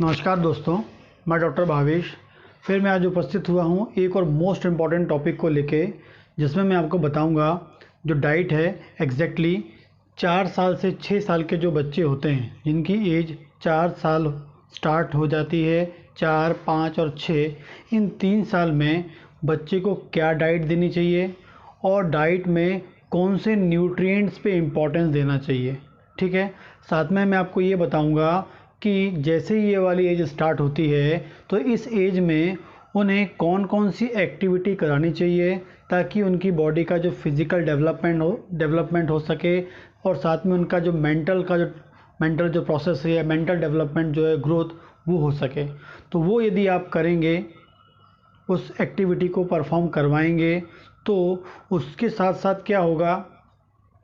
नमस्कार दोस्तों, मैं डॉक्टर भावेश फिर मैं आज उपस्थित हुआ हूँ एक और मोस्ट इम्पॉर्टेंट टॉपिक को लेके, जिसमें मैं आपको बताऊँगा जो डाइट है एग्जैक्टली 4 साल से 6 साल के जो बच्चे होते हैं जिनकी एज 4 साल स्टार्ट हो जाती है, 4, 5 और 6, इन 3 साल में बच्चे को क्या डाइट देनी चाहिए और डाइट में कौन से न्यूट्रिएंट्स पे इम्पोर्टेंस देना चाहिए। ठीक है, साथ में मैं आपको ये बताऊंगा कि जैसे ही ये वाली एज स्टार्ट होती है तो इस एज में उन्हें कौन कौन सी एक्टिविटी करानी चाहिए ताकि उनकी बॉडी का जो फिज़िकल डेवलपमेंट हो सके और साथ में उनका जो मेंटल जो प्रोसेस है, मेंटल डेवलपमेंट जो है, ग्रोथ, वो हो सके। तो वो यदि आप करेंगे, उस एक्टिविटी को परफॉर्म करवाएंगे, तो उसके साथ साथ क्या होगा,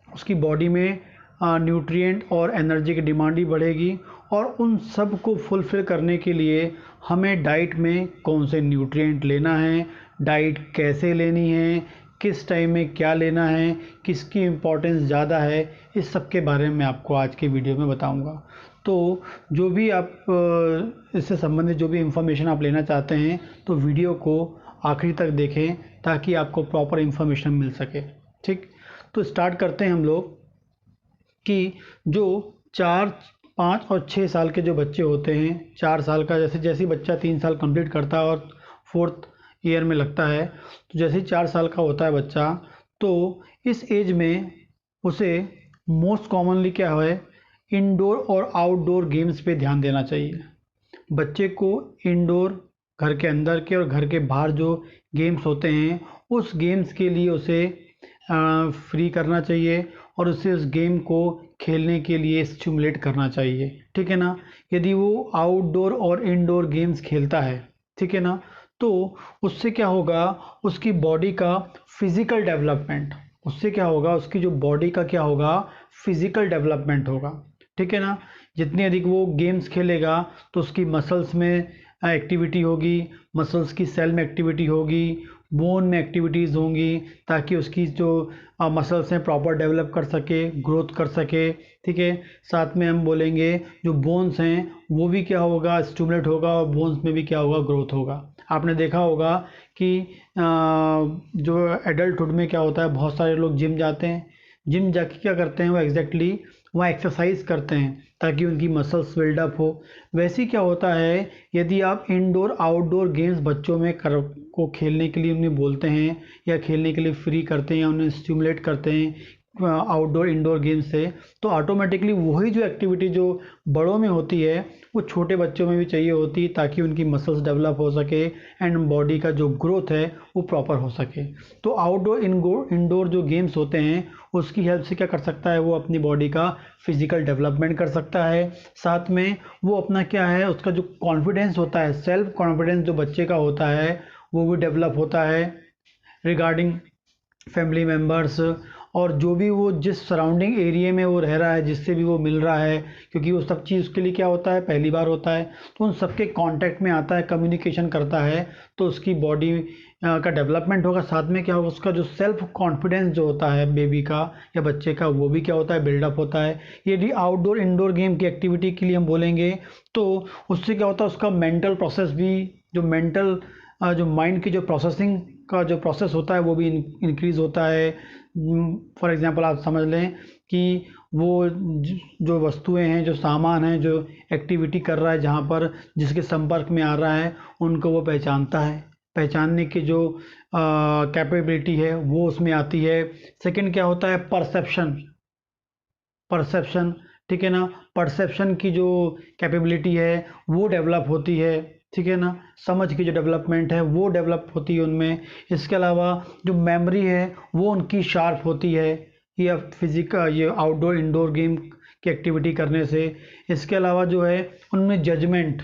उसकी बॉडी में न्यूट्रिएंट और एनर्जी की डिमांड भी बढ़ेगी। और उन सब को फुलफ़िल करने के लिए हमें डाइट में कौन से न्यूट्रिएंट लेना है, डाइट कैसे लेनी है, किस टाइम में क्या लेना है, किसकी इम्पोर्टेंस ज़्यादा है, इस सब के बारे में आपको आज की वीडियो में बताऊंगा। तो जो भी आप इससे संबंधित जो भी इंफॉर्मेशन आप लेना चाहते हैं तो वीडियो को आखिरी तक देखें ताकि आपको प्रॉपर इंफॉर्मेशन मिल सके। ठीक, तो स्टार्ट करते हैं हम लोग कि जो 4, 5 और 6 साल के जो बच्चे होते हैं, 4 साल का जैसे जैसे बच्चा 3 साल कंप्लीट करता है और 4th ईयर में लगता है, तो जैसे ही 4 साल का होता है बच्चा, तो इस एज में उसे मोस्ट कॉमनली क्या है, इंडोर और आउटडोर गेम्स पे ध्यान देना चाहिए। बच्चे को इंडोर, घर के अंदर के और घर के बाहर जो गेम्स होते हैं उस गेम्स के लिए उसे फ्री करना चाहिए और उसे उस गेम को खेलने के लिए स्टिमुलेट करना चाहिए। ठीक है ना, यदि वो आउटडोर और इनडोर गेम्स खेलता है, ठीक है ना, तो उससे क्या होगा, उसकी बॉडी का फिजिकल डेवलपमेंट, उससे क्या होगा, उसकी जो बॉडी का क्या होगा, फिजिकल डेवलपमेंट होगा। ठीक है ना, जितनी अधिक वो गेम्स खेलेगा तो उसकी मसल्स में एक्टिविटी होगी, मसल्स की सेल में एक्टिविटी होगी, बोन में एक्टिविटीज़ होंगी ताकि उसकी जो मसल्स हैं प्रॉपर डेवलप कर सके, ग्रोथ कर सके। ठीक है, साथ में हम बोलेंगे जो बोन्स हैं वो भी क्या होगा, स्टिमुलेट होगा और बोन्स में भी क्या होगा, ग्रोथ होगा। आपने देखा होगा कि जो एडल्टहुड में क्या होता है, बहुत सारे लोग जिम जाते हैं, जिम जाके क्या करते हैं, वो एग्जैक्टली वहाँ एक्सरसाइज करते हैं ताकि उनकी मसल्स बिल्डअप हो। वैसे ही क्या होता है, यदि आप इंडोर आउटडोर गेम्स बच्चों में को खेलने के लिए उन्हें बोलते हैं या खेलने के लिए फ्री करते हैं या उन्हें स्टिमुलेट करते हैं आउटडोर इंडोर गेम्स से, तो ऑटोमेटिकली वही जो एक्टिविटी जो बड़ों में होती है वो छोटे बच्चों में भी चाहिए होती ताकि उनकी मसल्स डेवलप हो सके एंड बॉडी का जो ग्रोथ है वो प्रॉपर हो सके। तो आउटडोर इंडोर जो गेम्स होते हैं उसकी हेल्प से क्या कर सकता है, वो अपनी बॉडी का फिजिकल डेवलपमेंट कर सकता है। साथ में वो अपना क्या है, उसका जो कॉन्फिडेंस होता है, सेल्फ कॉन्फिडेंस जो बच्चे का होता है वो भी डेवलप होता है रिगार्डिंग फैमिली मेम्बर्स और जो भी वो जिस सराउंडिंग एरिया में वो रह रहा है, जिससे भी वो मिल रहा है, क्योंकि वो सब चीज़ उसके लिए क्या होता है, पहली बार होता है, तो उन सबके कांटेक्ट में आता है, कम्युनिकेशन करता है, तो उसकी बॉडी का डेवलपमेंट होगा। साथ में क्या होगा, उसका जो सेल्फ कॉन्फिडेंस जो होता है बेबी का या बच्चे का, वो भी क्या होता है, बिल्डअप होता है। यदि आउटडोर इंडोर गेम की एक्टिविटी के लिए हम बोलेंगे तो उससे क्या होता है, उसका मेंटल प्रोसेस भी, जो माइंड की जो प्रोसेसिंग का जो प्रोसेस होता है वो भी इंक्रीज़ होता है। फॉर एग्जांपल आप समझ लें कि वो जो वस्तुएं हैं, जो सामान है, जो एक्टिविटी कर रहा है, जहाँ पर जिसके संपर्क में आ रहा है उनको वो पहचानता है, पहचानने की जो कैपेबिलिटी है वो उसमें आती है। सेकंड क्या होता है, परसेप्शन। ठीक है ना, परसेप्शन की जो कैपेबिलिटी है वो डेवलप होती है। ठीक है ना, समझ की जो डेवलपमेंट है वो डेवलप होती है उनमें। इसके अलावा जो मेमोरी है वो उनकी शार्प होती है ये आउटडोर इंडोर गेम की एक्टिविटी करने से। इसके अलावा जो है उनमें जजमेंट,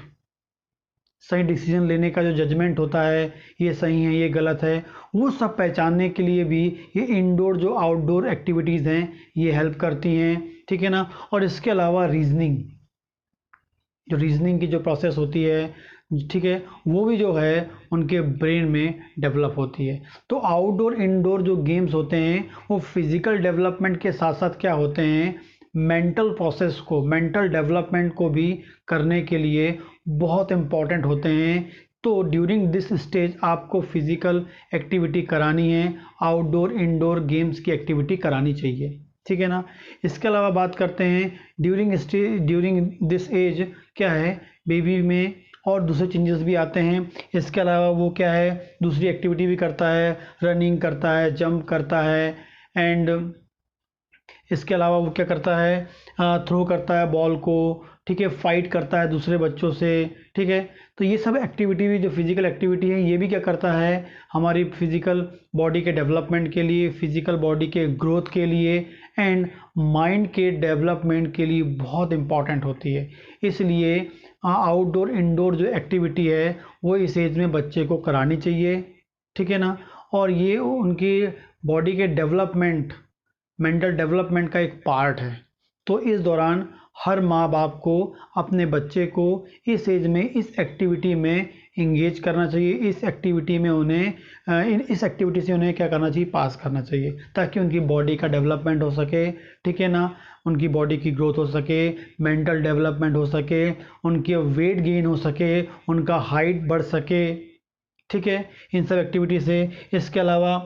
सही डिसीजन लेने का जो जजमेंट होता है, ये सही है, ये गलत है, वो सब पहचानने के लिए भी ये इंडोर जो आउटडोर एक्टिविटीज़ हैं ये हेल्प करती हैं। ठीक है ना, और इसके अलावा रीजनिंग की जो प्रोसेस होती है, ठीक है, वो भी जो है उनके ब्रेन में डेवलप होती है। तो आउटडोर इंडोर जो गेम्स होते हैं वो फिजिकल डेवलपमेंट के साथ साथ क्या होते हैं, मेंटल प्रोसेस को, मेंटल डेवलपमेंट को भी करने के लिए बहुत इम्पॉर्टेंट होते हैं। तो ड्यूरिंग दिस स्टेज आपको फिजिकल एक्टिविटी करानी है, आउटडोर इंडोर गेम्स की एक्टिविटी करानी चाहिए, ठीक है ना। इसके अलावा बात करते हैं ड्यूरिंग दिस एज क्या है, बेबी में और दूसरे चेंजेस भी आते हैं। इसके अलावा वो क्या है, दूसरी एक्टिविटी भी करता है, रनिंग करता है, जंप करता है, एंड इसके अलावा वो क्या करता है, थ्रो करता है बॉल को, ठीक है, फाइट करता है दूसरे बच्चों से, ठीक है। तो ये सब एक्टिविटी भी जो फिजिकल एक्टिविटी है ये भी क्या करता है, हमारी फिजिकल बॉडी के डेवलपमेंट के लिए, फिजिकल बॉडी के ग्रोथ के लिए एंड माइंड के डेवलपमेंट के लिए बहुत इम्पॉर्टेंट होती है। इसलिए आउटडोर इंडोर जो एक्टिविटी है वो इस एज में बच्चे को करानी चाहिए, ठीक है ना। और ये उनकी बॉडी के डेवलपमेंट, मेंटल डेवलपमेंट का एक पार्ट है। तो इस दौरान हर माँ बाप को अपने बच्चे को इस एज में इस एक्टिविटी में इंगेज करना चाहिए, इस एक्टिविटी में उन्हें इस एक्टिविटी से उन्हें क्या करना चाहिए, पास करना चाहिए, ताकि उनकी बॉडी का डेवलपमेंट हो सके, ठीक है ना, उनकी बॉडी की ग्रोथ हो सके, मेंटल डेवलपमेंट हो सके, उनके वेट गेन हो सके, उनका हाइट बढ़ सके, ठीक है, इन सब एक्टिविटी से। इसके अलावा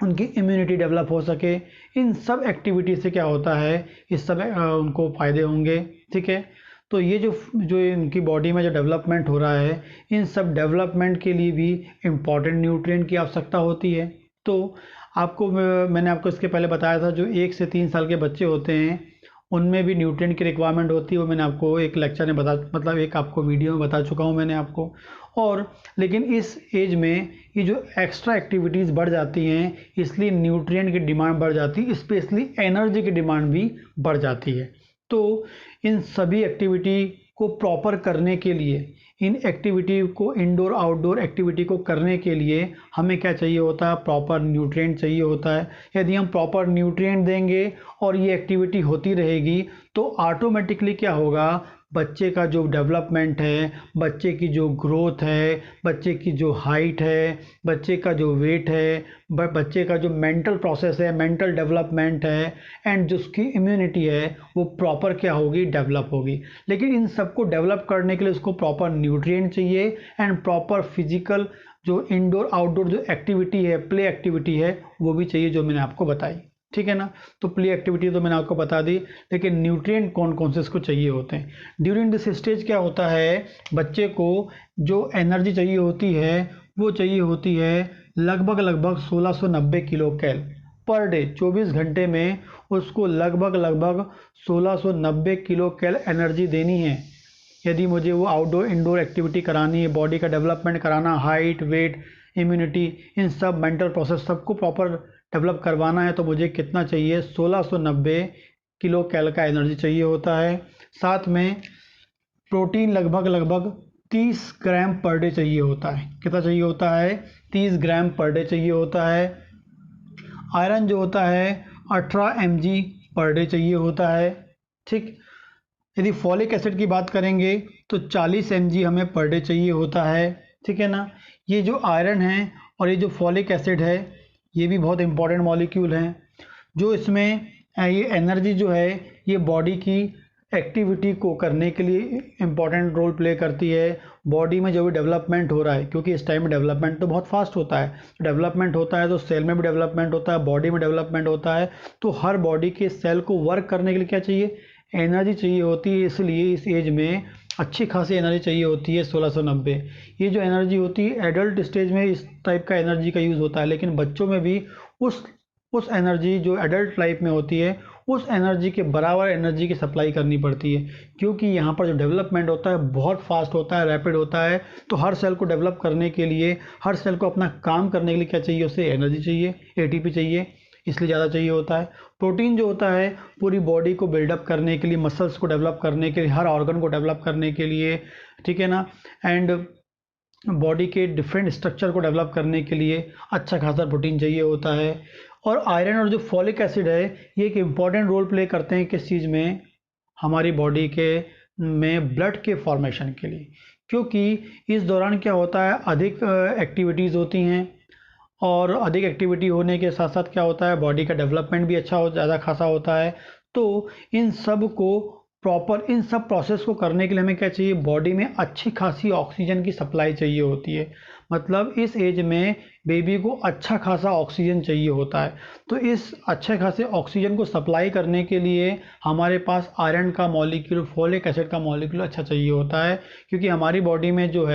उनकी इम्यूनिटी डेवलप हो सके। इन सब एक्टिविटी से क्या होता है, इस सब उनको फ़ायदे होंगे, ठीक है। तो ये जो इनकी बॉडी में जो डेवलपमेंट हो रहा है, इन सब डेवलपमेंट के लिए भी इम्पॉर्टेंट न्यूट्रिएंट की आवश्यकता होती है। तो मैंने आपको इसके पहले बताया था, जो 1 से 3 साल के बच्चे होते हैं उनमें भी न्यूट्रिएंट की रिक्वायरमेंट होती है। वो मैंने आपको एक लेक्चर में मतलब एक आपको वीडियो में बता चुका हूँ मैंने आपको। और लेकिन इस एज में ये जो एक्स्ट्रा एक्टिविटीज़ बढ़ जाती हैं, इसलिए न्यूट्रिएंट की डिमांड बढ़ जाती है, स्पेशली एनर्जी की डिमांड भी बढ़ जाती है। तो इन सभी एक्टिविटी को प्रॉपर करने के लिए, इन एक्टिविटी को, इंडोर आउटडोर एक्टिविटी को करने के लिए हमें क्या चाहिए होता है, प्रॉपर न्यूट्रिएंट चाहिए होता है। यदि हम प्रॉपर न्यूट्रिएंट देंगे और ये एक्टिविटी होती रहेगी तो ऑटोमेटिकली क्या होगा, बच्चे का जो डेवलपमेंट है, बच्चे की जो ग्रोथ है, बच्चे की जो हाइट है, बच्चे का जो वेट है, बच्चे का जो मेंटल प्रोसेस है, मेंटल डेवलपमेंट है, एंड जो उसकी इम्यूनिटी है वो प्रॉपर क्या होगी, डेवलप होगी। लेकिन इन सबको डेवलप करने के लिए उसको प्रॉपर न्यूट्रिएंट चाहिए एंड प्रॉपर फिजिकल जो इंडोर आउटडोर जो एक्टिविटी है, प्ले एक्टिविटी है, वो भी चाहिए, जो मैंने आपको बताई, ठीक है ना। तो प्ले एक्टिविटी तो मैंने आपको बता दी, लेकिन न्यूट्रिएंट कौन कौन से इसको चाहिए होते हैं। ड्यूरिंग दिस स्टेज क्या होता है, बच्चे को जो एनर्जी चाहिए होती है वो चाहिए होती है लगभग 1690 किलो कैल पर डे। 24 घंटे में उसको लगभग 1690 किलो कैल एनर्जी देनी है। यदि मुझे वो आउटडोर इंडोर एक्टिविटी करानी है, बॉडी का डेवलपमेंट कराना, हाइट, वेट, इम्यूनिटी, इन सब मेंटल प्रोसेस सबको प्रॉपर डेवलप करवाना है, तो मुझे कितना चाहिए, 1690 किलो कैल का एनर्जी चाहिए होता है। साथ में प्रोटीन लगभग 30 ग्राम पर डे चाहिए होता है। कितना चाहिए होता है, 30 ग्राम पर डे चाहिए होता है। आयरन जो होता है 18 mg पर डे चाहिए होता है, ठीक। यदि फॉलिक एसिड की बात करेंगे तो 40 mg हमें पर डे चाहिए होता है, ठीक है ना। ये जो आयरन है और ये जो फॉलिक एसिड है ये भी बहुत इंपॉर्टेंट मॉलिक्यूल हैं, जो इसमें ये एनर्जी जो है ये बॉडी की एक्टिविटी को करने के लिए इम्पॉर्टेंट रोल प्ले करती है। बॉडी में जो भी डेवलपमेंट हो रहा है, क्योंकि इस टाइम में डेवलपमेंट तो बहुत फास्ट होता है, डेवलपमेंट होता है तो सेल में भी डेवलपमेंट होता है, बॉडी में डेवलपमेंट होता है। तो हर बॉडी के सेल को वर्क करने के लिए क्या चाहिए, एनर्जी चाहिए होती है। इसलिए इस एज में अच्छी खासी एनर्जी चाहिए होती है 1690। ये जो एनर्जी होती है एडल्ट स्टेज में इस टाइप का एनर्जी का यूज़ होता है, लेकिन बच्चों में भी उस एनर्जी जो एडल्ट लाइफ में होती है उस एनर्जी के बराबर एनर्जी की सप्लाई करनी पड़ती है, क्योंकि यहाँ पर जो डेवलपमेंट होता है बहुत फास्ट होता है, रैपिड होता है। तो हर सेल को डेवलप करने के लिए, हर सेल को अपना काम करने के लिए क्या चाहिए, उसे एनर्जी चाहिए, एटीपी चाहिए, इसलिए ज़्यादा चाहिए होता है। प्रोटीन जो होता है पूरी बॉडी को बिल्डअप करने के लिए, मसल्स को डेवलप करने के लिए, हर ऑर्गन को डेवलप करने के लिए, ठीक है ना, एंड बॉडी के डिफरेंट स्ट्रक्चर को डेवलप करने के लिए अच्छा खासा प्रोटीन चाहिए होता है। और आयरन और जो फॉलिक एसिड है ये एक इम्पॉर्टेंट रोल प्ले करते हैं किस चीज़ में, हमारी बॉडी के में ब्लड के फॉर्मेशन के लिए, क्योंकि इस दौरान क्या होता है, अधिक एक्टिविटीज़ होती हैं और अधिक एक्टिविटी होने के साथ साथ क्या होता है, बॉडी का डेवलपमेंट भी अच्छा हो, ज़्यादा खासा होता है। तो इन सब को प्रॉपर, इन सब प्रोसेस को करने के लिए हमें क्या चाहिए, बॉडी में अच्छी खासी ऑक्सीजन की सप्लाई चाहिए होती है। मतलब इस एज में बेबी को अच्छा खासा ऑक्सीजन चाहिए होता है। तो इस अच्छे खासे ऑक्सीजन को सप्लाई करने के लिए हमारे पास आयरन का मॉलिक्यूल, फोलिक एसिड का मॉलिक्यूल अच्छा चाहिए होता है, क्योंकि हमारी बॉडी में जो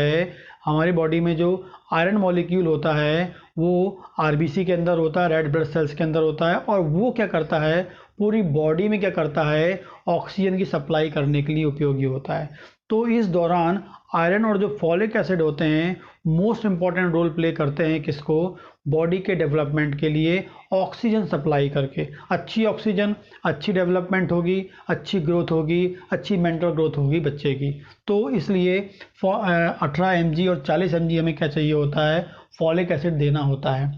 आयरन मॉलिक्यूल होता है वो आरबीसी के अंदर होता है, रेड ब्लड सेल्स के अंदर होता है, और वो क्या करता है, पूरी बॉडी में क्या करता है, ऑक्सीजन की सप्लाई करने के लिए उपयोगी होता है। तो इस दौरान आयरन और जो फॉलिक एसिड होते हैं मोस्ट इंपॉर्टेंट रोल प्ले करते हैं किसको, बॉडी के डेवलपमेंट के लिए ऑक्सीजन सप्लाई करके। अच्छी ऑक्सीजन, अच्छी डेवलपमेंट होगी, अच्छी ग्रोथ होगी, अच्छी मेंटल ग्रोथ होगी बच्चे की। तो इसलिए 18 mg और 40 mg हमें क्या चाहिए होता है, फॉलिक एसिड देना होता है।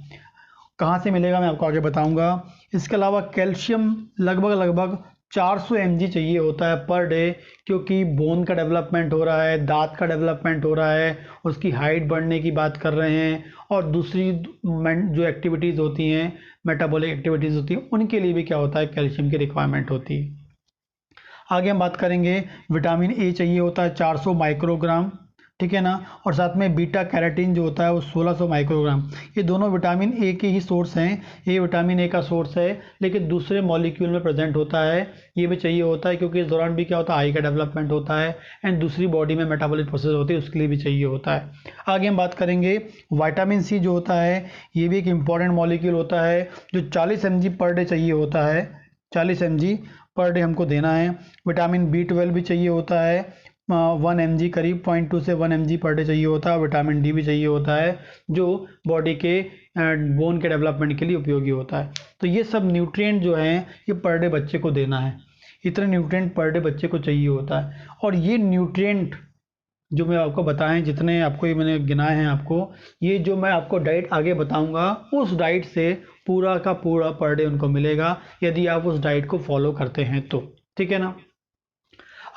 कहाँ से मिलेगा मैं आपको आगे बताऊंगा। इसके अलावा कैल्शियम लगभग 400 mg चाहिए होता है पर डे, क्योंकि बोन का डेवलपमेंट हो रहा है, दांत का डेवलपमेंट हो रहा है, उसकी हाइट बढ़ने की बात कर रहे हैं, और दूसरी जो एक्टिविटीज़ होती हैं, मेटाबॉलिक एक्टिविटीज़ होती हैं, उनके लिए भी क्या होता है, कैल्शियम की रिक्वायरमेंट होती है। आगे हम बात करेंगे, विटामिन ए चाहिए होता है 400 माइक्रोग्राम, ठीक है ना, और साथ में बीटा कैरोटीन जो होता है वो 1600 माइक्रोग्राम। ये दोनों विटामिन ए के ही सोर्स हैं, ये विटामिन ए का सोर्स है, लेकिन दूसरे मॉलिक्यूल में प्रेजेंट होता है, ये भी चाहिए होता है, क्योंकि इस दौरान भी क्या होता है, आई का डेवलपमेंट होता है, एंड दूसरी बॉडी में मेटाबॉलिक प्रोसेस होती है, उसके लिए भी चाहिए होता है। आगे हम बात करेंगे, विटामिन सी जो होता है ये भी एक इम्पॉर्टेंट मॉलिक्यूल होता है, जो 40 mg पर डे चाहिए होता है, 40 mg पर डे हमको देना है। विटामिन B12 भी चाहिए होता है, 1 mg करीब 0.2 से 1 mg पर डे चाहिए होता है। विटामिन डी भी चाहिए होता है, जो बॉडी के बोन के डेवलपमेंट के लिए उपयोगी होता है। तो ये सब न्यूट्रिएंट जो हैं ये पर डे बच्चे को देना है, इतने न्यूट्रिएंट पर डे बच्चे को चाहिए होता है। और ये न्यूट्रिएंट जो मैं आपको बताएं, जितने आपको ये मैंने गिनाए हैं आपको, ये जो मैं आपको डाइट आगे बताऊंगा उस डाइट से पूरा का पूरा पर डे उनको मिलेगा, यदि आप उस डाइट को फॉलो करते हैं तो, ठीक है ना।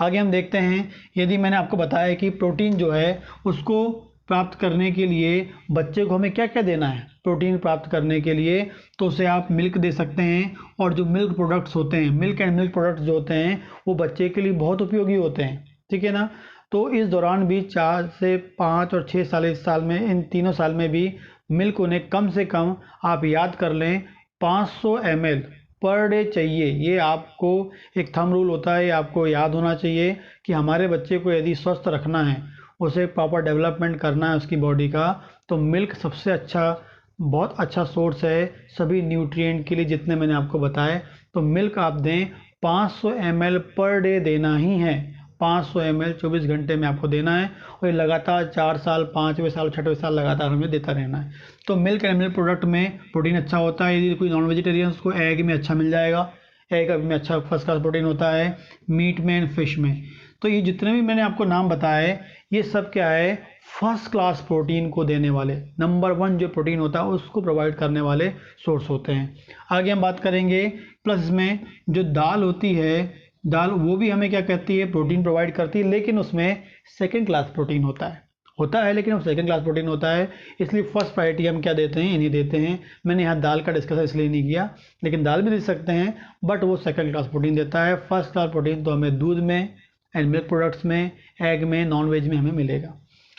आगे हम देखते हैं, यदि मैंने आपको बताया कि प्रोटीन जो है उसको प्राप्त करने के लिए बच्चे को हमें क्या क्या देना है, प्रोटीन प्राप्त करने के लिए तो उसे आप मिल्क दे सकते हैं, और जो मिल्क प्रोडक्ट्स होते हैं, मिल्क एंड मिल्क प्रोडक्ट्स जो होते हैं वो बच्चे के लिए बहुत उपयोगी होते हैं, ठीक है ना। तो इस दौरान भी 4 से 5 और 6 साल, इस साल में, इन तीनों साल में भी मिल्क उन्हें कम से कम आप याद कर लें 500 ml पर डे चाहिए। ये आपको एक थंब रूल होता है, ये आपको याद होना चाहिए कि हमारे बच्चे को यदि स्वस्थ रखना है, उसे प्रॉपर डेवलपमेंट करना है उसकी बॉडी का, तो मिल्क सबसे अच्छा, बहुत अच्छा सोर्स है सभी न्यूट्रिएंट के लिए जितने मैंने आपको बताए। तो मिल्क आप दें, 500 ml पर डे देना ही है, 500 ml 24 घंटे में आपको देना है, और ये लगातार 4 साल, 5वें साल, 6वें साल लगातार हमें देता रहना है। तो मिल्क एंड मिल्क प्रोडक्ट में प्रोटीन अच्छा होता है। यदि कोई नॉन वेजिटेरियंस को एग में अच्छा मिल जाएगा, एग में अच्छा फर्स्ट क्लास प्रोटीन होता है, मीट में एंड फिश में। तो ये जितने भी मैंने आपको नाम बताए, ये सब क्या है, फर्स्ट क्लास प्रोटीन को देने वाले, नंबर 1 जो प्रोटीन होता है उसको प्रोवाइड करने वाले सोर्स होते हैं। आगे हम बात करेंगे, प्लस में जो दाल होती है, दाल वो भी हमें क्या कहती है, प्रोटीन प्रोवाइड करती है, लेकिन उसमें सेकंड क्लास प्रोटीन होता है, लेकिन वो सेकंड क्लास प्रोटीन होता है, इसलिए फर्स्ट प्रायोरिटी हम क्या देते हैं, इन्हीं देते हैं। मैंने यहाँ दाल का डिस्कशन इसलिए नहीं किया, लेकिन दाल भी दे सकते हैं, बट वो सेकंड क्लास प्रोटीन देता है। फर्स्ट क्लास प्रोटीन तो हमें दूध में एंड मिल्क प्रोडक्ट्स में, एग में, नॉन वेज में हमें मिलेगा।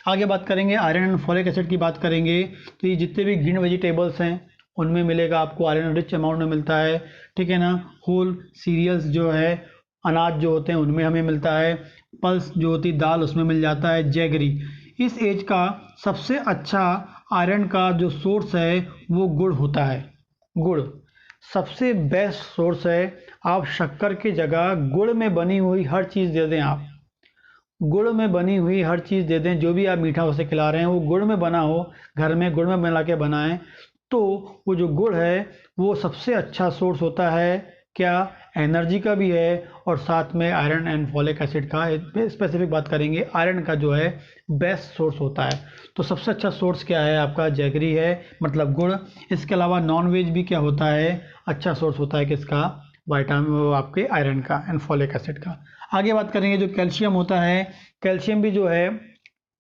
आगे बात करेंगे, आयरन एंड फॉलिक एसिड की बात करेंगे, तो ये जितने भी ग्रीन वेजिटेबल्स हैं उनमें मिलेगा आपको, आयरन रिच अमाउंट में मिलता है, ठीक है ना। होल सीरियल्स जो है, अनाज जो होते हैं उनमें हमें मिलता है, पल्स जो होती दाल उसमें मिल जाता है, जैगरी। इस एज का सबसे अच्छा आयरन का जो सोर्स है वो गुड़ होता है, गुड़ सबसे बेस्ट सोर्स है। आप शक्कर की जगह गुड़ में बनी हुई हर चीज़ दे दें, आप गुड़ में बनी हुई हर चीज़ दे दें, जो भी आप मीठा उसे खिला रहे हैं वो गुड़ में बना हो, घर में गुड़ में मिला के बनाएं, तो वो जो गुड़ है वो सबसे अच्छा सोर्स होता है, क्या, एनर्जी का भी है, और साथ में आयरन एंड फॉलिक एसिड का स्पेसिफिक बात करेंगे, आयरन का जो है बेस्ट सोर्स होता है। तो सबसे अच्छा सोर्स क्या है आपका, जैगरी है, मतलब गुड़। इसके अलावा नॉन वेज भी क्या होता है, अच्छा सोर्स होता है किसका, विटामिन, आपके आयरन का एंड फॉलिक एसिड का। आगे बात करेंगे, जो कैल्शियम होता है, कैल्शियम भी जो है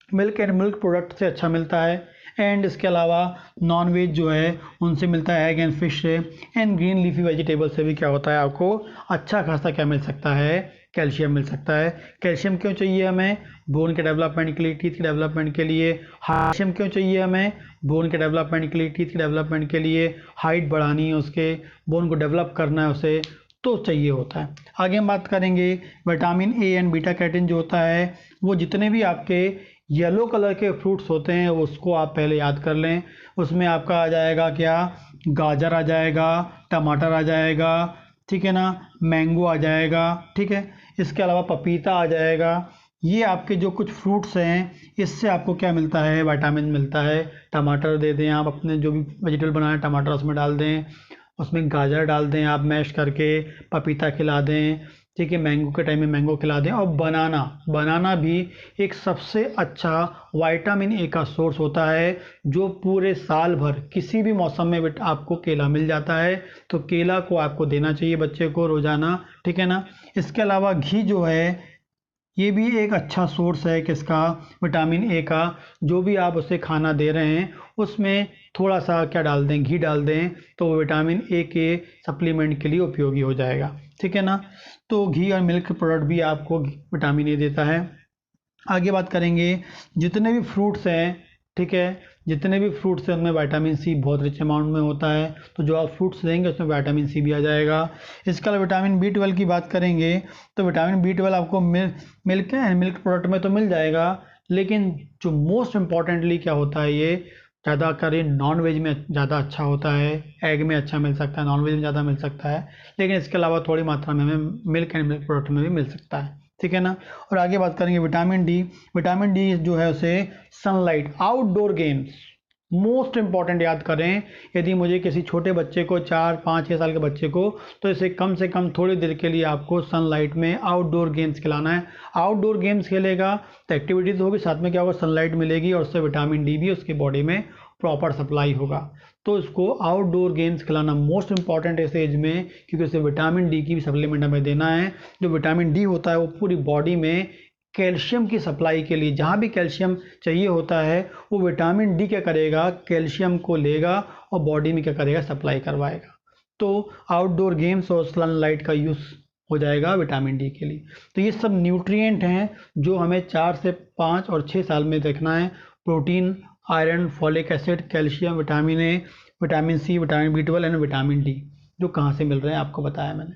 मिल्क एंड मिल्क प्रोडक्ट से अच्छा मिलता है, एंड इसके अलावा नॉन वेज जो है उनसे मिलता है एग एंड फिश से, एंड ग्रीन लीफी वेजिटेबल से भी क्या होता है आपको अच्छा खासा क्या मिल सकता है, कैल्शियम मिल सकता है। कैल्शियम क्यों चाहिए हमें, बोन के डेवलपमेंट के लिए, टीथ के डेवलपमेंट के लिए। कैल्शियम क्यों चाहिए हमें, बोन के डेवलपमेंट के लिए, टीथ के डेवलपमेंट के लिए, हाइट बढ़ानी है उसके, बोन को डेवलप करना है उसे, तो चाहिए होता है। आगे हम बात करेंगे vitamin A and beta carotene जो होता है, वो जितने भी आपके येलो कलर के फ्रूट्स होते हैं उसको आप पहले याद कर लें। उसमें आपका आ जाएगा क्या, गाजर आ जाएगा, टमाटर आ जाएगा, ठीक है ना, मैंगो आ जाएगा, ठीक है, इसके अलावा पपीता आ जाएगा। ये आपके जो कुछ फ्रूट्स हैं इससे आपको क्या मिलता है, विटामिन मिलता है। टमाटर दे दें आप, अपने जो भी वेजिटेबल बनाए टमाटर उसमें डाल दें, उसमें गाजर डाल दें आप मैश करके, पपीता खिला दें, ठीक है, मैंगो के टाइम में मैंगो खिला दें। और बनाना भी एक सबसे अच्छा विटामिन ए का सोर्स होता है, जो पूरे साल भर किसी भी मौसम में आपको केला मिल जाता है, तो केला को आपको देना चाहिए बच्चे को रोज़ाना, ठीक है ना। इसके अलावा घी जो है ये भी एक अच्छा सोर्स है किसका, विटामिन ए का। जो भी आप उसे खाना दे रहे हैं उसमें थोड़ा सा क्या डाल दें, घी डाल दें, तो विटामिन ए के सप्लीमेंट के लिए उपयोगी हो जाएगा, ठीक है ना। तो घी और मिल्क प्रोडक्ट भी आपको विटामिन ए देता है। आगे बात करेंगे जितने भी फ्रूट्स हैं, ठीक है, जितने भी फ्रूट्स हैं उनमें विटामिन सी बहुत रिच अमाउंट में होता है, तो जो आप फ्रूट्स देंगे उसमें विटामिन सी भी आ जाएगा। इसके अलावा विटामिन बी 12 की बात करेंगे तो विटामिन बी 12 आपको मिल्क एंड मिल्क प्रोडक्ट में तो मिल जाएगा, लेकिन जो मोस्ट इम्पॉर्टेंटली क्या होता है, ये ज़्यादा करें नॉन वेज में ज़्यादा अच्छा होता है, एग में अच्छा मिल सकता है, नॉन वेज में ज़्यादा मिल सकता है, लेकिन इसके अलावा थोड़ी मात्रा में हमें मिल्क एंड मिल्क प्रोडक्ट में भी मिल सकता है, ठीक है ना। और आगे बात करेंगे विटामिन डी जो है उसे sunlight, outdoor games most important याद करें। यदि मुझे किसी छोटे बच्चे को 4, 5, 6 साल के बच्चे को, तो इसे कम से कम थोड़ी देर के लिए आपको सनलाइट में आउटडोर गेम्स खिलाना है। आउटडोर गेम्स खेलेगा तो एक्टिविटीज़ होगी, साथ में क्या होगा, सनलाइट मिलेगी और उससे विटामिन डी भी उसकी बॉडी में प्रॉपर सप्लाई होगा। तो इसको आउटडोर गेम्स खिलाना मोस्ट इंपॉर्टेंट है इस एज में, क्योंकि उसे विटामिन डी की भी सप्लीमेंट हमें देना है। जो विटामिन डी होता है वो पूरी बॉडी में कैल्शियम की सप्लाई के लिए, जहाँ भी कैल्शियम चाहिए होता है वो विटामिन डी क्या करेगा, कैल्शियम को लेगा और बॉडी में क्या करेगा, सप्लाई करवाएगा। तो आउटडोर गेम्स और सनलाइट का यूज़ हो जाएगा विटामिन डी के लिए। तो ये सब न्यूट्रिएंट हैं जो हमें 4 से 5 और 6 साल में देखना है। Protein, iron, folic acid, calcium, vitamin A, vitamin C, vitamin B 12 and vitamin D, जो कहाँ से मिल रहे हैं आपको बताया मैंने।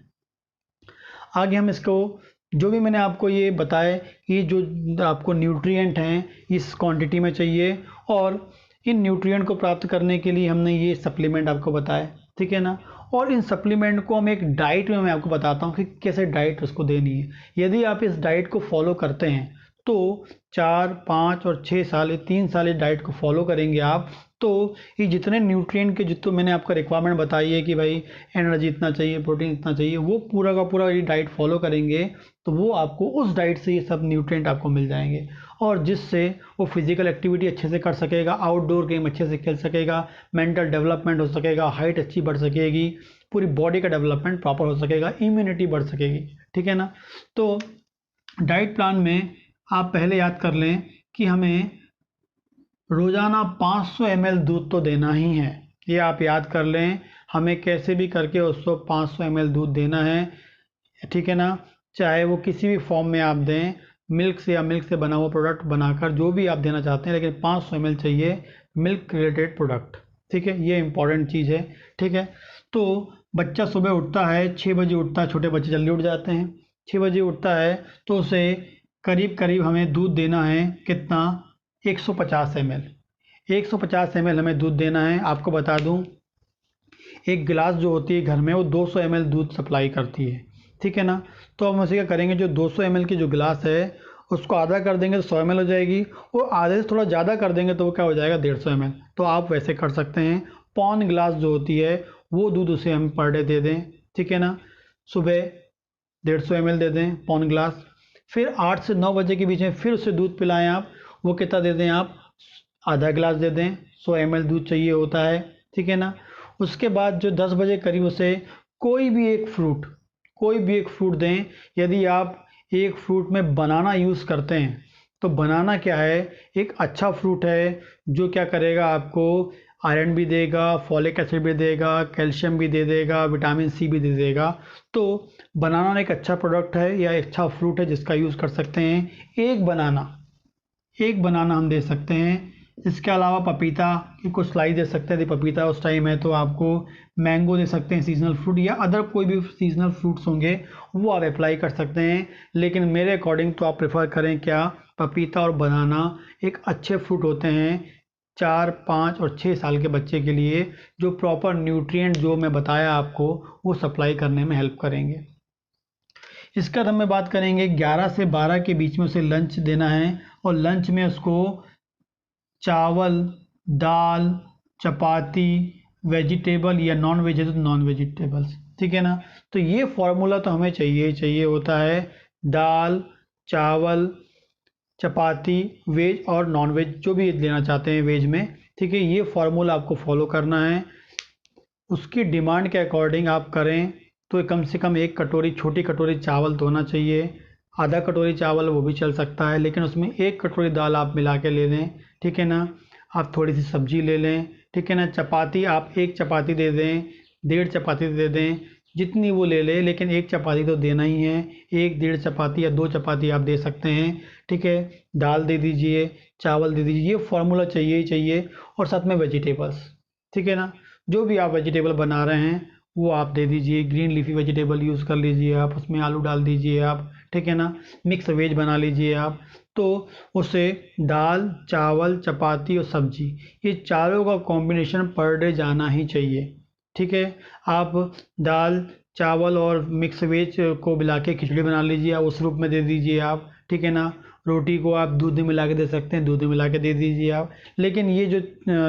आगे हम इसको, जो भी मैंने आपको ये बताया कि जो आपको न्यूट्रिएंट हैं इस क्वांटिटी में चाहिए, और इन न्यूट्रिएंट को प्राप्त करने के लिए हमने ये सप्लीमेंट आपको बताया, ठीक है ना। और इन सप्लीमेंट को हम एक डाइट में मैं आपको बताता हूँ कि कैसे डाइट उसको देनी है। यदि आप इस डाइट को फॉलो करते हैं तो 4, 5 और 6 साल, 3 साल इस डाइट को फॉलो करेंगे आप, तो ये जितने न्यूट्रिएंट के जितने मैंने आपका रिक्वायरमेंट बताई है कि भाई एनर्जी इतना चाहिए, प्रोटीन इतना चाहिए, वो पूरा का पूरा ये डाइट फॉलो करेंगे तो वो आपको उस डाइट से ये सब न्यूट्रिएंट आपको मिल जाएंगे, और जिससे वो फिजिकल एक्टिविटी अच्छे से कर सकेगा, आउटडोर गेम अच्छे से खेल सकेगा, मेंटल डेवलपमेंट हो सकेगा, हाइट अच्छी बढ़ सकेगी, पूरी बॉडी का डेवलपमेंट प्रॉपर हो सकेगा, इम्यूनिटी बढ़ सकेगी, ठीक है ना। तो डाइट प्लान में आप पहले याद कर लें कि हमें रोज़ाना 500 ml दूध तो देना ही है, ये आप याद कर लें। हमें कैसे भी करके उसको 500 ml दूध देना है, ठीक है ना। चाहे वो किसी भी फॉर्म में आप दें, मिल्क से या मिल्क से बना हुआ प्रोडक्ट बनाकर, जो भी आप देना चाहते हैं, लेकिन 500 ml चाहिए मिल्क रिलेटेड प्रोडक्ट, ठीक है, ये इंपॉर्टेंट चीज़ है, ठीक है। तो बच्चा सुबह उठता है, 6 बजे उठता है, छोटे बच्चे जल्दी उठ जाते हैं, 6 बजे उठता है तो उसे करीब करीब हमें दूध देना है, कितना, 150 ml, 150 ml हमें दूध देना है। आपको बता दूं एक गिलास जो होती है घर में वो 200 ml दूध सप्लाई करती है, ठीक है ना। तो अब हम उसे क्या करेंगे, जो 200 ml की जो गिलास है उसको आधा कर देंगे तो 100 ml हो जाएगी, और आधे से थोड़ा ज़्यादा कर देंगे तो वो क्या हो जाएगा, 150 ml। तो आप वैसे कर सकते हैं, पौन गिलास जो होती है वो दूध उसे हम पर डे दे दें, ठीक है ना। सुबह 150 ml दे दें पौन गिलास, फिर 8 से 9 बजे के बीच में फिर उसे दूध पिलाएं आप, वो कितना दे दें आप, आधा गिलास दे दें, 100 ml दूध चाहिए होता है, ठीक है ना। उसके बाद जो 10 बजे करीब उसे कोई भी एक फ्रूट दें। यदि आप एक फ्रूट में बनाना यूज़ करते हैं तो बनाना क्या है, एक अच्छा फ्रूट है जो क्या करेगा, आपको आयरन भी देगा, फॉलिक एसिड भी देगा, कैल्शियम भी दे देगा, विटामिन सी भी दे देगा। तो बनाना एक अच्छा प्रोडक्ट है या एक अच्छा फ्रूट है जिसका यूज़ कर सकते हैं। एक बनाना हम दे सकते हैं। इसके अलावा पपीता की कुछ स्लाइस दे सकते हैं। यदि पपीता उस टाइम है तो आपको मैंगो दे सकते हैं, सीजनल फ्रूट, या अदर कोई भी सीजनल फ्रूट्स होंगे वो आप अप्लाई कर सकते हैं। लेकिन मेरे अकॉर्डिंग तो आप प्रेफर करें क्या, पपीता और बनाना एक अच्छे फ्रूट होते हैं 4, 5 और 6 साल के बच्चे के लिए, जो प्रॉपर न्यूट्रिएंट जो मैं बताया आपको वो सप्लाई करने में हेल्प करेंगे। इसका हम बात करेंगे 11 से 12 के बीच में उसे लंच देना है, और लंच में उसको चावल, दाल, चपाती, वेजिटेबल या नॉन वेज है तो नॉन वेजिटेबल्स, ठीक है ना। तो ये फॉर्मूला तो हमें चाहिए ही चाहिए होता है, दाल, चावल, चपाती, वेज और नॉन वेज जो भी लेना चाहते हैं वेज में, ठीक है। ये फॉर्मूला आपको फॉलो करना है। उसकी डिमांड के अकॉर्डिंग आप करें तो कम से कम एक कटोरी, छोटी कटोरी चावल तो होना चाहिए, आधा कटोरी चावल वो भी चल सकता है, लेकिन उसमें एक कटोरी दाल आप मिला के ले लें, ठीक है ना। आप थोड़ी सी सब्जी ले लें, ठीक है ना। चपाती आप एक चपाती दे दें, 1.5 चपाती दे दें, जितनी वो ले ले, लेकिन एक चपाती तो देना ही है। 1, 1.5 चपाती या 2 चपाती आप दे सकते हैं, ठीक है। दाल दे दीजिए, चावल दे दीजिए, ये फार्मूला चाहिए ही चाहिए। और साथ में वेजिटेबल्स, ठीक है ना। जो भी आप वेजिटेबल बना रहे हैं वो आप दे दीजिए। ग्रीन लीफी वेजिटेबल यूज़ कर लीजिए आप, उसमें आलू डाल दीजिए आप, ठीक है ना। मिक्स वेज बना लीजिए आप। तो उसे दाल, चावल, चपाती और सब्जी, ये चारों का कॉम्बिनेशन पर डे जाना ही चाहिए, ठीक है। आप दाल, चावल और मिक्स वेज को मिला के खिचड़ी बना लीजिए, आप उस रूप में दे दीजिए आप, ठीक है ना। रोटी को आप दूध में मिला के दे सकते हैं, दूध में मिला के दे दीजिए आप। लेकिन ये जो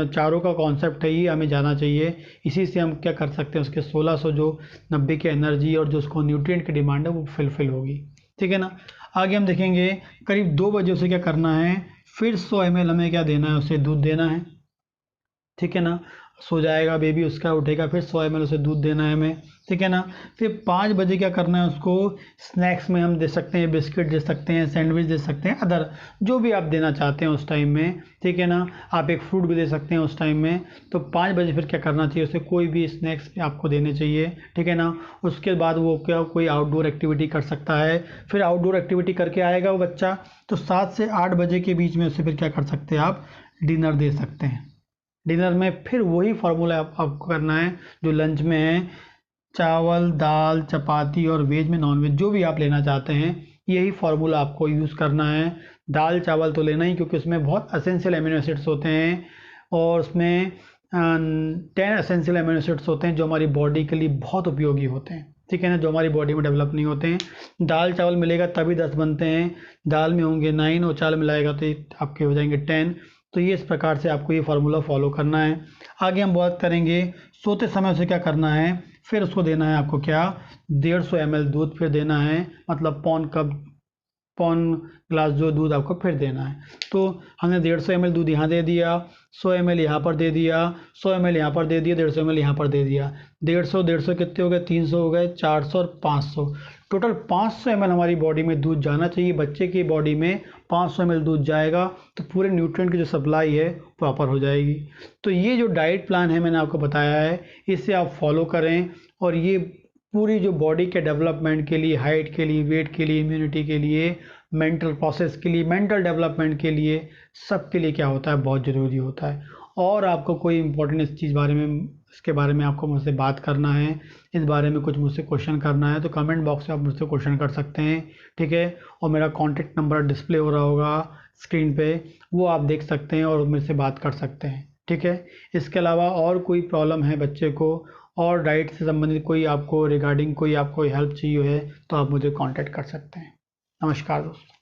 चारों का कॉन्सेप्ट है ये हमें जाना चाहिए। इसी से हम क्या कर सकते हैं, उसके 1600 जो 90 की एनर्जी और जो उसको न्यूट्रिएंट की डिमांड है वो फुलफिल होगी, ठीक है ना। आगे हम देखेंगे करीब 2 बजे उसे क्या करना है, फिर 100 ml हमें क्या देना है, उसे दूध देना है, ठीक है ना। सो जाएगा बेबी, उसका उठेगा, फिर 100 ml उसे दूध देना है हमें, ठीक है ना। फिर 5 बजे क्या करना है उसको, स्नैक्स में हम दे सकते हैं, बिस्किट दे सकते हैं, सैंडविच दे सकते हैं, अदर जो भी आप देना चाहते हैं उस टाइम में, ठीक है ना। आप एक फ्रूट भी दे सकते हैं उस टाइम में। तो 5 बजे फिर क्या करना चाहिए, उसे कोई भी स्नैक्स आपको देने चाहिए, ठीक है ना। उसके बाद वो क्या कोई आउटडोर एक्टिविटी कर सकता है। फिर आउटडोर एक्टिविटी करके आएगा वो बच्चा, तो 7 से 8 बजे के बीच में उसे फिर क्या कर सकते हैं, आप डिनर दे सकते हैं। डिनर में फिर वही फार्मूला आपको करना है जो लंच में है, चावल, दाल, चपाती और वेज में नॉन वेज जो भी आप लेना चाहते हैं, यही फार्मूला आपको यूज़ करना है। दाल चावल तो लेना ही, क्योंकि उसमें बहुत एसेंशियल अमीनो एसिड्स होते हैं, और उसमें 10 एसेंशियल अमीनो एसिड्स होते हैं जो हमारी बॉडी के लिए बहुत उपयोगी होते हैं, ठीक है ना, जो हमारी बॉडी में डेवलप नहीं होते हैं। दाल चावल मिलेगा तभी 10 बनते हैं, दाल में होंगे 9 और चावल मिलाएगा तो आपके हो जाएंगे 10। तो ये इस प्रकार से आपको ये फार्मूला फॉलो करना है। आगे हम बात करेंगे सोते समय उसे क्या करना है, फिर उसको देना है आपको क्या, 150 ml दूध फिर देना है, मतलब पौन ग्लास जो दूध आपको फिर देना है। तो हमने 150 ml दूध यहाँ दे दिया, 100 ml यहाँ पर दे दिया, 100 ml यहाँ पर दे दिया, 150 ml यहाँ पर दे दिया। 150 कितने हो गए, 300 हो गए, 400 और 500, टोटल 500 ml हमारी बॉडी में दूध जाना चाहिए। बच्चे की बॉडी में 500 ml दूध जाएगा तो पूरे न्यूट्रिएंट की जो सप्लाई है प्रॉपर हो जाएगी। तो ये जो डाइट प्लान है मैंने आपको बताया है, इसे आप फॉलो करें, और ये पूरी जो बॉडी के डेवलपमेंट के लिए, हाइट के लिए, वेट के लिए, इम्यूनिटी के लिए, मेंटल प्रोसेस के लिए, मेंटल डेवलपमेंट के लिए, सब के लिए क्या होता है, बहुत ज़रूरी होता है। और आपको कोई इंपॉर्टेंट इस चीज़ बारे में, इसके बारे में आपको मुझसे बात करना है, इस बारे में कुछ मुझसे क्वेश्चन करना है, तो कमेंट बॉक्स में आप मुझसे क्वेश्चन कर सकते हैं, ठीक है। और मेरा कॉन्टैक्ट नंबर डिस्प्ले हो रहा होगा स्क्रीन पे, वो आप देख सकते हैं और मुझसे बात कर सकते हैं, ठीक है। इसके अलावा और कोई प्रॉब्लम है बच्चे को, और डाइट से संबंधित कोई आपको रिगार्डिंग कोई आपको हेल्प चाहिए है तो आप मुझे कांटेक्ट कर सकते हैं। नमस्कार दोस्तों।